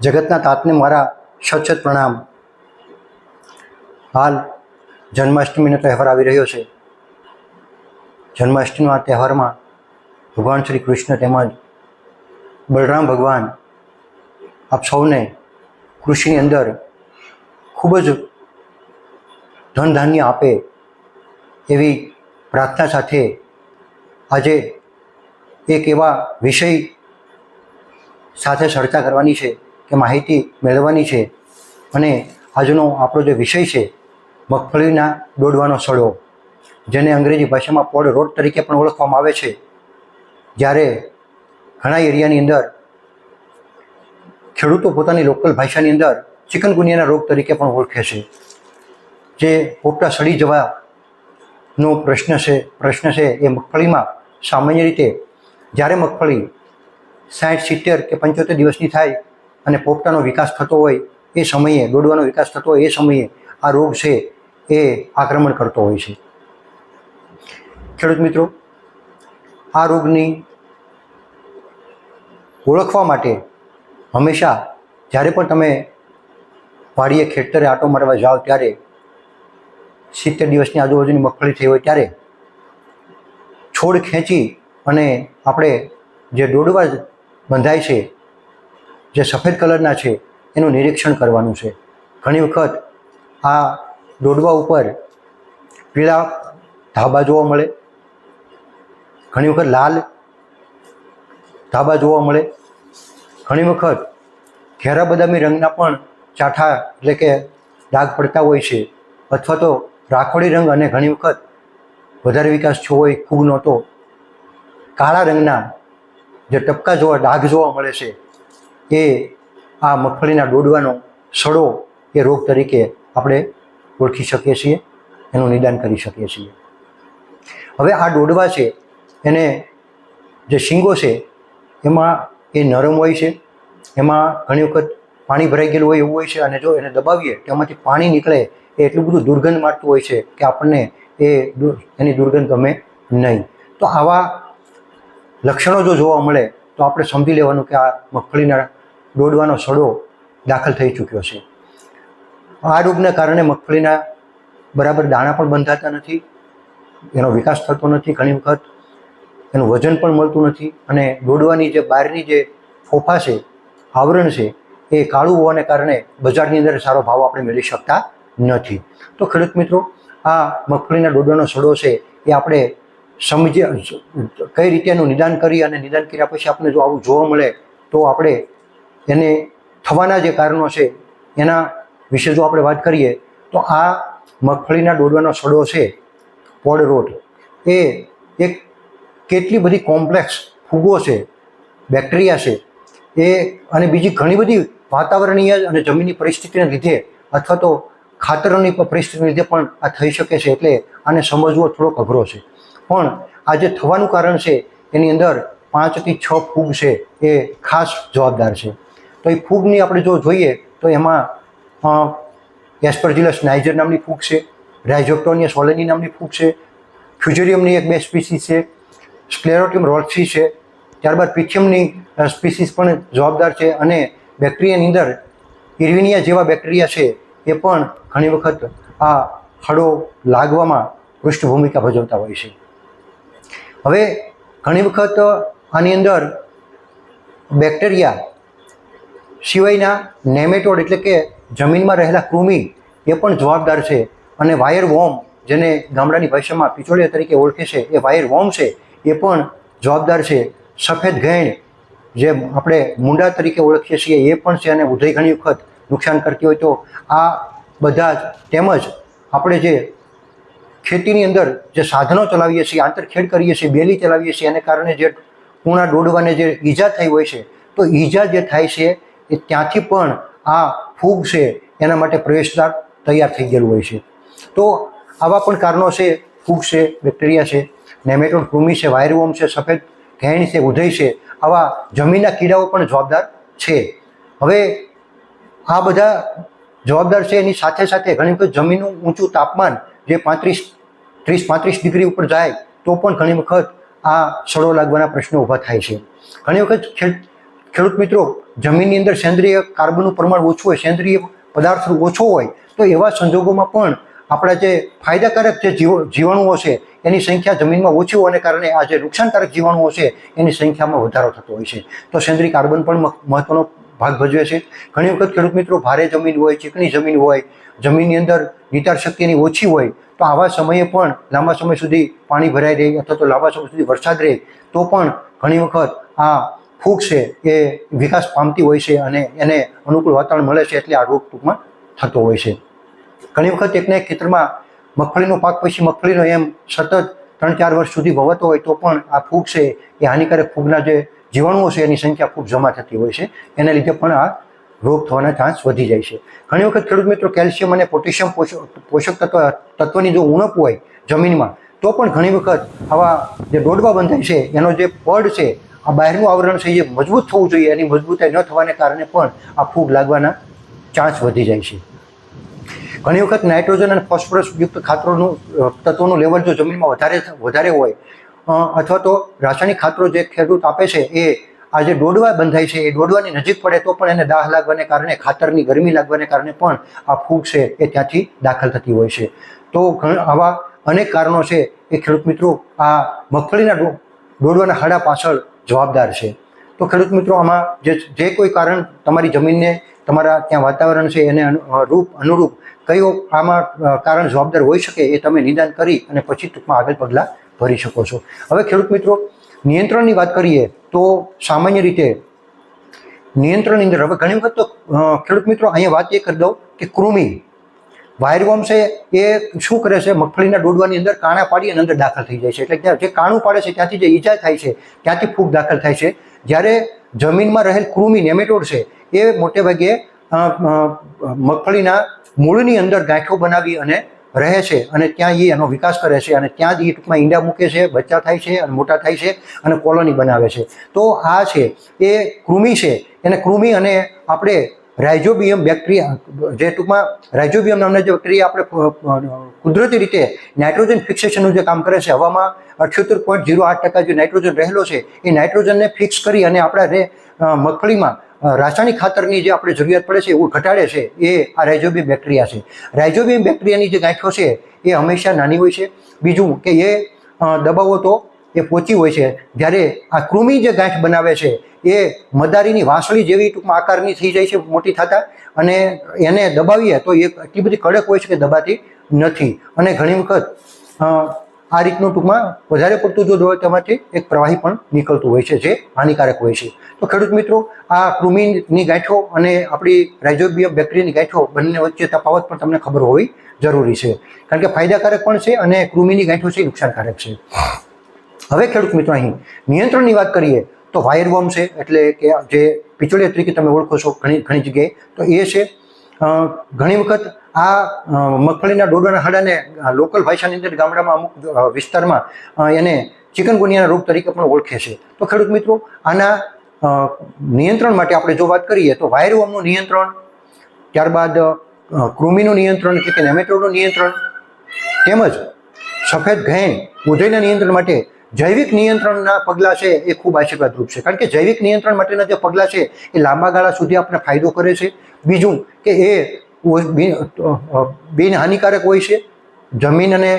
જગતના તાતને મારા સત સત પ્રણામ। હાલ જન્માષ્ટમીનો તહેવાર આવી રહ્યો છે। જન્માષ્ટમીના આ તહેવારમાં ભગવાન શ્રી કૃષ્ણ તેમજ બલરામ ભગવાન આપ સૌને કૃષિની અંદર ખૂબ જ ધન ધાન્ય આપે એવી પ્રાર્થના સાથે આજે એક એવા વિષય સાથે ચર્ચા કરવાની છે કે માહિતી મેળવવાની છે। અને આજનો આપણો જે વિષય છે મગફળીના ડોડવાનો સડો, જેને અંગ્રેજી ભાષામાં પોડ રોટ તરીકે પણ ઓળખવામાં આવે છે। જ્યારે ઘણા એરિયાની અંદર ખેડૂતો પોતાની લોકલ ભાષાની અંદર ચિકનગુનિયાના રોગ તરીકે પણ ઓળખે છે। જે પોપટા સડી જવાનો પ્રશ્ન છે એ મગફળીમાં સામાન્ય રીતે જ્યારે મગફળી 60, 70 કે 75 દિવસની થાય અને પોપટાનો વિકાસ થતો હોય એ સમયે, ડોડવાનો વિકાસ થતો હોય એ સમયે આ રોગ છે એ આક્રમણ કરતો હોય છે। ખેડૂત મિત્રો, આ રોગની ઓળખવા માટે હંમેશા જ્યારે પણ તમે વાડીએ ખેતરે આંટો મારવા જાઓ ત્યારે 70 દિવસની આજુબાજુની મગફળી થઈ હોય ત્યારે છોડ ખેંચી અને આપણે જે ડોડવા બંધાય છે, જે સફેદ કલરના છે, એનું નિરીક્ષણ કરવાનું છે। ઘણી વખત આ ડોડવા ઉપર પીળા ધાબા જોવા મળે, ઘણી વખત લાલ ધાબા જોવા મળે, ઘણી વખત ઘેરા બદામી રંગના પણ ચાઠા એટલે કે ડાઘ પડતા હોય છે, અથવા તો રાખોડી રંગ અને ઘણી વખત વધારે વિકાસ થયો હોય ફૂગનો તો કાળા રંગના જે ટપકા ડાઘ જોવા મળે છે એ આ મગફળીના ડોડવાનો સડો એ રોગ તરીકે આપણે ઓળખી શકીએ છીએ, એનું નિદાન કરી શકીએ છીએ। હવે આ ડોડવા છે એને જે શીંગો છે એમાં એ નરમ હોય છે, એમાં ઘણી વખત પાણી ભરાઈ ગયેલું હોય એવું હોય છે, અને જો એને દબાવીએ તો એમાંથી પાણી નીકળે એ એટલું બધું દુર્ગંધ મારતું હોય છે કે આપણને એની દુર્ગંધ ગમે નહીં। તો આવા લક્ષણો જો જોવા મળે તો આપણે સમજી લેવાનું કે આ મગફળીના ડોડવાનો સડો દાખલ થઈ ચૂક્યો છે। આ રોગના કારણે મગફળીના બરાબર દાણા પણ બંધાતા નથી, એનો વિકાસ થતો નથી, ઘણી વખત એનું વજન પણ મળતું નથી, અને ડોડવાની જે બહારની જે ફોફા છે, આવરણ છે, એ કાળું હોવાને કારણે બજારની અંદર સારો ભાવ આપણે મેળવી શકતા નથી। તો ખેડૂત મિત્રો, આ મગફળીના ડોડવાનો સડો છે એ આપણે સમજીએ કઈ રીતે એનું નિદાન કરી, અને નિદાન કર્યા પછી આપણે જો આવું જોવા મળે તો આપણે એને થવાના જે કારણો છે એના વિશે જો આપણે વાત કરીએ તો આ મગફળીના ડોડવાનો સડો છે, પોડ રોટ, એ એક કેટલી બધી કોમ્પ્લેક્સ ફૂગો છે, બેક્ટેરિયા છે એ, અને બીજી ઘણી બધી વાતાવરણીય અને જમીનની પરિસ્થિતિને લીધે અથવા તો ખાતરોની પરિસ્થિતિને લીધે પણ આ થઈ શકે છે। એટલે આને સમજવો થોડોક અઘરો છે, પણ આ જે થવાનું કારણ છે એની અંદર 5 થી 6 ફૂગ છે એ ખાસ જવાબદાર છે। તો એ ફૂગની આપણે જો જોઈએ તો એમાં એસ્પરજીલસ નાઇજર નામની ફૂગ છે, રાઇઝોપ્ટોનિયા સોલેની નામની ફૂગ છે, ફ્યુઝેરિયમની 1-2 સ્પીસીસ છે, સ્ક્લેરોટિયમ રોલ્ફી છે, ત્યારબાદ પિથિયમની સ્પીસીસ પણ જવાબદાર છે, અને બેક્ટેરિયાની અંદર ઇરવિનિયા જેવા બેક્ટેરિયા છે એ પણ ઘણી વખત આ હળો લાગવામાં પૃષ્ઠ ભૂમિકા ભજવતા હોય છે। હવે ઘણી વખત આની અંદર બેક્ટેરિયા સિવાયના નેમેટોડ એટલે કે જમીનમાં રહેલા કૃમિ એ પણ જવાબદાર છે, અને વાયર વોર્મ, જેને ગામડાની ભાષામાં પિચોળિયા તરીકે ઓળખે છે, એ વાયર વોર્મ છે એ પણ જવાબદાર છે। સફેદ ગેણ જે આપણે મૂંડા તરીકે ઓળખીએ છીએ એ પણ છે, અને ઉધઈ ઘણી વખત નુકસાન કરતી હોય। તો આ બધા જ, તેમજ આપણે જે ખેતીની અંદર જે સાધનો ચલાવીએ છીએ, આંતરખેડ કરીએ છીએ, બેલી ચલાવીએ છીએ, એને કારણે જે પૂણા ડોડવાને જે ઈજા થઈ હોય છે, તો ઈજા જે થાય છે એ ત્યાંથી પણ આ ફૂગ છે એના માટે પ્રવેશદ્વાર તૈયાર થઈ ગયેલું હોય છે। તો આવા પણ કારણો છે, ફૂગ છે, બેક્ટેરિયા છે, નેમેટોડ કૃમિ છે, વાયરવોર્મ છે, સફેદ ઘેણ છે, ઉધઈ છે, આવા જમીનના કીડાઓ પણ જવાબદાર છે। હવે આ બધા જવાબદાર છે, એની સાથે સાથે ઘણી વખત જમીનનું ઊંચું તાપમાન જે 30-35 ડિગ્રી ઉપર જાય તો પણ ઘણી વખત આ સડો લાગવાના પ્રશ્નો ઊભા થાય છે। ઘણી વખત ખેડૂત મિત્રો જમીનની અંદર સેન્દ્રિય કાર્બનનું પ્રમાણ ઓછું હોય, સેન્દ્રિય પદાર્થ ઓછો હોય, તો એવા સંજોગોમાં પણ આપણા જે ફાયદાકારક જે જીવાણુઓ છે એની સંખ્યા જમીનમાં ઓછી હોવાને કારણે આ જે નુકસાનકારક જીવાણુઓ છે એની સંખ્યામાં વધારો થતો હોય છે. તો સેન્દ્રિય કાર્બન પણ મહત્વનો ભાગ ભજવે છે. ઘણી વખત ખેડૂત મિત્રો ભારે જમીન હોય, ચીકણી જમીન હોય, જમીનની અંદર નિતાર શક્તિની ઓછી હોય, તો આવા સમયે પણ લાંબા સમય સુધી પાણી ભરાઈ રહે અથવા તો લાંબા સમય સુધી વરસાદ રહે તો પણ ઘણી વખત આ ફૂગ છે એ વિકાસ પામતી હોય છે અને એને અનુકૂળ વાતાવરણ મળે છે એટલે આ રોગ ટૂંકમાં થતો હોય છે. ઘણી વખત એકના એક ખેતરમાં મગફળીનો પાક પછી મગફળીનો એમ સતત 3-4 વર્ષ સુધી વવાતો હોય તો પણ આ ફૂગ છે એ હાનિકારક ફૂગના જે જીવાણુઓ છે એની સંખ્યા ખૂબ જમા થતી હોય છે. એના લીધે પણ આ રોગ થવાના ચાન્સ વધી જાય છે. ઘણી વખત ખેડૂત મિત્રો કેલ્શિયમ અને પોટેશિયમ પોષક તત્વની જો ઉણપ હોય જમીનમાં તો પણ ઘણી વખત આવા જે ડોડવા બંધાય છે એનો જે પડ છે, આ બહારનું આવરણ છે એ મજબૂત થવું જોઈએ, એની મજબૂતાઈ ન થવાને કારણે પણ આ ફૂગ લાગવાના ચાન્સ વધી જાય છે. ઘણી વખત નાઇટ્રોજન અને ફોસ્ફરસ યુક્ત ખાતરોનું તત્વોનું લેવલ જો જમીનમાં વધારે હોય અથવા તો રાસાયણિક ખાતરો જે ખેડૂત આપે છે એ આ જે ડોડવા બંધાય છે એ ડોડવાની નજીક પડે તો પણ એને દાહ લાગવાને કારણે, ખાતરની ગરમી લાગવાને કારણે પણ આ ફૂગ છે એ ત્યાંથી દાખલ થતી હોય છે. તો આવા અનેક કારણો છે એ ખેડૂત મિત્રો આ મગફળીના ડોડવાના હાડા પાછળ જવાબદાર છે. તો ખેડૂત મિત્રો આમાં જે કોઈ કારણ તમારી જમીનને, તમારા ત્યાં વાતાવરણ છે એને અનુરૂપ કયો આમાં કારણ જવાબદાર હોઈ શકે એ તમે નિદાન કરી અને પછી ટૂંકમાં આગળ પગલાં ભરી શકો છો. હવે ખેડૂત મિત્રો નિયંત્રણની વાત કરીએ તો સામાન્ય રીતે નિયંત્રણની અંદર હવે ઘણી વખત તો ખેડૂત મિત્રો અહીંયા વાત એ કરી દઉં કે કૃમિ વાયરવોર્મ છે એ શું કરે છે, મગફળીના ડોડવાની અંદર કાણા પાડી અને અંદર દાખલ થઈ જાય છે. એટલે જે કાણું પાડે છે ત્યાંથી જે ઈજા થાય છે ત્યાંથી ફૂગ દાખલ થાય છે. જ્યારે જમીનમાં રહેલ કૃમિ નેમેટોડ છે એ મોટે ભાગે મગફળીના મૂળની અંદર ગાંઠો બનાવી અને રહે છે અને ત્યાં એનો વિકાસ કરે છે અને ત્યાં જ એ ટૂંકમાં ઈંડા મૂકે છે, બચ્ચા થાય છે અને મોટા થાય છે અને કોલોની બનાવે છે. તો આ છે એ કૃમિ છે, એને કૃમિ અને આપણે રાઇઝોબિયમ બેક્ટેરિયા, જે ટૂંકમાં રાઇઝોબિયમ નામના જે બેક્ટેરિયા આપણે કુદરતી રીતે નાઇટ્રોજન ફિક્સેશનનું જે કામ કરે છે, હવામાં 78.08% જે નાઇટ્રોજન રહેલો છે એ નાઇટ્રોજનને ફિક્સ કરી અને આપણા મગફળીમાં રાસાયણિક ખાતરની જે આપણે જરૂરિયાત પડે છે એવું ઘટાડે છે એ આ રાઇઝોબિયમ બેક્ટેરિયા છે. રાઇઝોબિયમ બેક્ટેરિયાની જે ગાંઠો છે એ હંમેશા નાની હોય છે. બીજું કે એ દબાવો તો એ પોચી હોય છે. જ્યારે આ કૃમિ જે ગાંઠ બનાવે છે એ મદારીની વાંસળી જેવી ટૂંકમાં આકારની થઈ જાય છે મોટી થતા, અને એને દબાવીએ તો એ એટલી બધી કડક હોય છે કે દબાતી નથી. અને ઘણી વખત આ રીતનું ટૂંકમાં વધારે પડતું જો દબાય તેમાંથી એક પ્રવાહી પણ નીકળતું હોય છે જે હાનિકારક હોય છે. તો ખેડૂત મિત્રો આ કૃમિની ગાંઠો અને આપણી રાઇઝોબિયમ બેક્ટેરિયાની ગાંઠો બંને વચ્ચે તફાવત પણ તમને ખબર હોવી જરૂરી છે, કારણ કે ફાયદાકારક પણ છે અને કૃમિની ગાંઠો છે એ નુકસાનકારક છે. હવે ખેડૂત મિત્રો અહીં નિયંત્રણની વાત કરીએ તો વાયરવોર્મ છે, એટલે કે જે પિચોડિયા તરીકે તમે ઓળખો છો ઘણી જગ્યાએ, તો એ છે. ઘણી વખત આ મગફળીના ડોડવાના હાડાને લોકલ ભાષાની અંદર ગામડામાં અમુક વિસ્તારમાં એને ચિકનગુનિયાના રોગ તરીકે પણ ઓળખે છે. તો ખેડૂત મિત્રો આના નિયંત્રણ માટે આપણે જો વાત કરીએ તો વાયરવોર્મનું નિયંત્રણ, ત્યારબાદ કૃમિનું નિયંત્રણ એટલે કે નેમેટોડનું નિયંત્રણ, તેમજ સફેદ ઘેણ ઉધઈના નિયંત્રણ માટે જૈવિક નિયંત્રણના પગલાં છે એ ખૂબ આશીર્વાદરૂપ છે, કારણ કે જૈવિક નિયંત્રણ માટેના જે પગલાં છે એ લાંબા ગાળા સુધી આપણને ફાયદો કરે છે. બીજું કે એ બિન હાનિકારક હોય છે, જમીન અને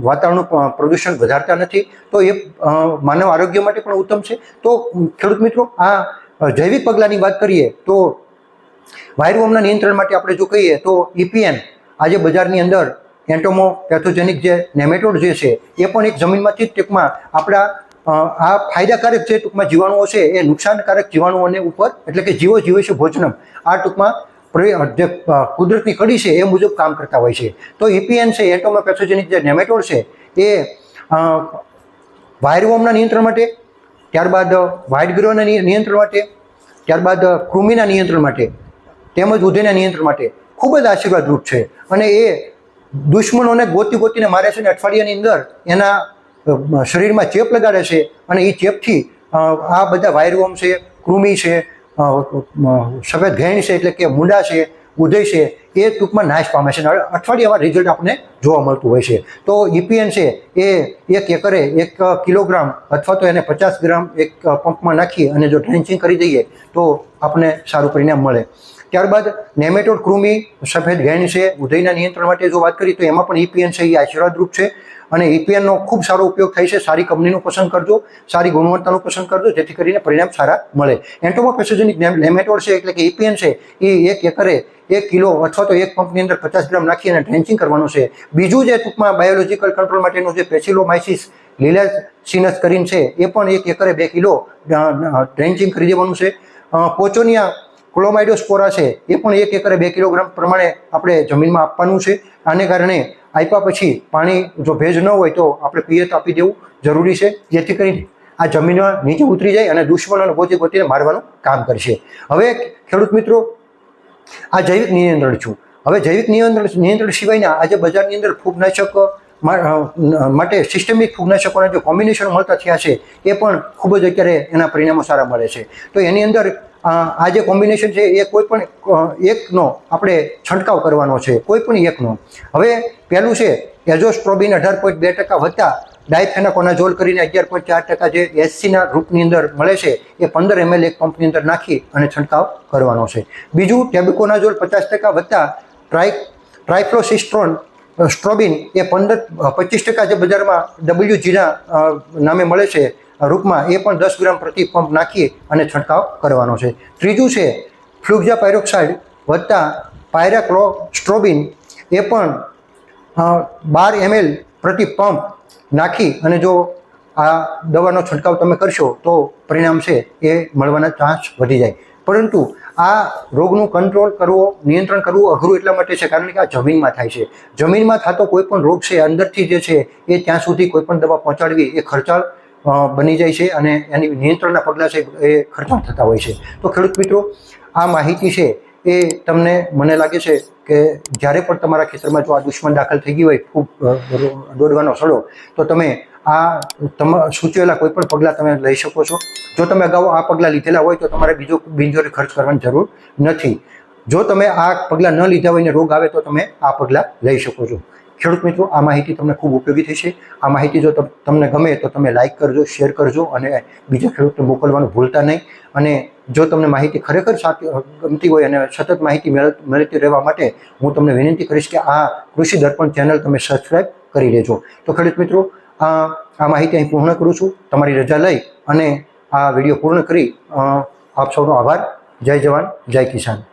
વાતાવરણનું પ્રદૂષણ વધારતા નથી, તો એ માનવ આરોગ્ય માટે પણ ઉત્તમ છે. તો ખેડૂત મિત્રો આ જૈવિક પગલાંની વાત કરીએ તો વાયરવોર્મના નિયંત્રણ માટે આપણે જો કહીએ તો EPN આજે બજારની અંદર એન્ટોમો પેથોજેનિક જે નેમેટોડ જે છે એ પણ એક જમીનમાંથી ટૂંકમાં આપણા આ ફાયદાકારક જે ટૂંકમાં જીવાણુઓ છે એ નુકસાનકારક જીવાણુઓને ઉપર, એટલે કે જીવો જીવે છે ભોજનમ, આ ટૂંકમાં જે કુદરતની કડી છે એ મુજબ કામ કરતા હોય છે. તો EPN છે, એન્ટોમો પેથોજેનિક જે નેમેટોડ છે એ વાયરવોર્મના નિયંત્રણ માટે, ત્યારબાદ વ્હાઇટ ગ્રોના નિયંત્રણ માટે, ત્યારબાદ કૃમિના નિયંત્રણ માટે તેમજ ઉધઈના નિયંત્રણ માટે ખૂબ જ આશીર્વાદરૂપ છે. અને એ દુશ્મનોને ગોતીને મારે છે ને અઠવાડિયાની અંદર એના શરીરમાં ચેપ લગાડે છે અને એ ચેપથી આ બધા વાયરવોર્મ છે, કૃમિ છે, સફેદ ઘેણ છે એટલે કે મૂંડા છે, ઉધઈ છે, એ ટૂંકમાં નાશ પામે છે અને અઠવાડિયામાં રિઝલ્ટ આપણને જોવા મળતું હોય છે. તો EPN છે એ 1 એકરે 1 કિલોગ્રામ અથવા તો એને 50 ગ્રામ એક પંપમાં નાખી અને જો ડ્રેન્ચિંગ કરી દઈએ તો આપણને સારું પરિણામ મળે. ત્યારબાદ નેમેટોડ કૃમિ, સફેદ ગેંડ છે, ઉધઈના નિયંત્રણ માટે જો વાત કરીએ તો એમાં પણ EPN છે એ આશીર્વાદરૂપ છે અને EPNનો ખૂબ સારો ઉપયોગ થાય છે. સારી કંપનીનું પસંદ કરજો, સારી ગુણવત્તાનું પસંદ કરજો, જેથી કરીને પરિણામ સારા મળે. એન્ટોમોપેથોજેનિક નેમેટોડ છે એટલે કે EPN છે એ 1 એકરે 1 કિલો અથવા તો એક પંપની અંદર 50 ગ્રામ નાખી અને ડ્રેન્ચિંગ કરવાનું છે. બીજું જે ટૂંકમાં બાયોલોજીકલ કંટ્રોલ માટેનું જે પેસિલોમાઇસિસ લીલાસિનસ કરીને છે એ પણ 1 એકરે 2 કિલો ડ્રેન્ચિંગ કરી દેવાનું છે. પોચોનિયા ક્લોમાઇડોસ્પોરા છે એ પણ 1 એકરે 2 કિલોગ્રામ પ્રમાણે આપણે જમીનમાં આપવાનું છે. આને કારણે આપ્યા પછી પાણી જો ભેજ ન હોય તો આપણે પિયત આપી દેવું જરૂરી છે, જેથી કરીને આ જમીનમાં નીચે ઉતરી જાય અને દુશ્મનોને ગોતીને મારવાનું કામ કરશે. હવે ખેડૂત મિત્રો, આ જૈવિક નિયંત્રણ છું. હવે જૈવિક નિયંત્રણ સિવાયના આજે બજારની અંદર ફૂગનાશક માટે સિસ્ટમિક ફૂગનાશકોના જે કોમ્બિનેશન મળતા થયા છે એ પણ ખૂબ જ અત્યારે એના પરિણામો સારા મળે છે. તો એની અંદર આ જે કોમ્બિનેશન છે એ કોઈ પણ એકનો આપણે છંટકાવ કરવાનો છે, કોઈ પણ એકનો. હવે પહેલું છે એઝોસ્ટ્રોબિન 18.2% વત્તા ડાયફેનાકોનાઝોલ કરીને 11.4% જે SCના રૂપની અંદર મળે છે એ 15 ml એક પંપની અંદર નાખી અને છંટકાવ કરવાનો છે. બીજું ટેબુકોનાઝોલ 50% વત્તા ટ્રાઇફ્લોસિસ્ટ્રોન સ્ટ્રોબિન એ 25% જે બજારમાં WGના નામે મળે છે રૂપમાં એ પણ 10 ગ્રામ પ્રતિ પંપ નાખી અને છંટકાવ કરવાનો છે. ત્રીજું છે ફ્લુક્ઝા પાયરોક્સાઇડ વત્તા પાયરાક્લોસ્ટ્રોબિન એ પણ 12 ml પ્રતિ પંપ નાખી અને જો આ દવાનો છંટકાવ તમે કરશો તો પરિણામ છે એ મળવાના ચાન્સ વધી જાય. પરંતુ આ રોગનું કંટ્રોલ કરવો, નિયંત્રણ કરવું અઘરું એટલા માટે છે કારણ કે આ જમીનમાં થાય છે. જમીનમાં થતો કોઈ પણ રોગ છે અંદરથી જે છે એ ત્યાં સુધી કોઈ પણ દવા પહોંચાડવી એ ખર્ચાળ બની જાય છે અને એની નિયંત્રણના પગલાં છે એ ખર્ચાળ થતા હોય છે. તો ખેડૂત મિત્રો, આ માહિતી છે એ તમને મને લાગે છે કે જ્યારે પણ તમારા ખેતરમાં જો આ દુશ્મન દાખલ થઈ ગઈ હોય ખૂબ દોડવાનો સડો, તો તમે આ સૂચવેલા કોઈ પણ પગલાં તમે લઈ શકો છો. જો તમે અગાઉ આ પગલાં લીધેલા હોય તો તમારે બીજો બિનજરૂરી ખર્ચ કરવાની જરૂર નથી. જો તમે આ પગલાં ન લીધા હોય ને રોગ આવે તો તમે આ પગલાં લઈ શકો છો. ખેડૂત મિત્રો, આ માહિતી તમને ખૂબ ઉપયોગી થશે. આ માહિતી જો તમને ગમે તો તમે લાઇક કરજો, શેર કરજો અને બીજા ખેડૂતને મોકલવાનું ભૂલતા નહીં. અને જો તમને માહિતી ખરેખર ગમતી હોય અને સતત માહિતી મેળવતી રહેવા માટે હું તમને વિનંતી કરીશ કે આ કૃષિ દર્પણ ચેનલ તમે સબસ્ક્રાઈબ કરી લેજો. તો ખેડૂત મિત્રો, આ માહિતી અહીં પૂર્ણ કરું છું. તમારી રજા લઈ અને આ વિડીયો પૂર્ણ કરી આપ સૌનો આભાર. જય જવાન, જય કિસાન.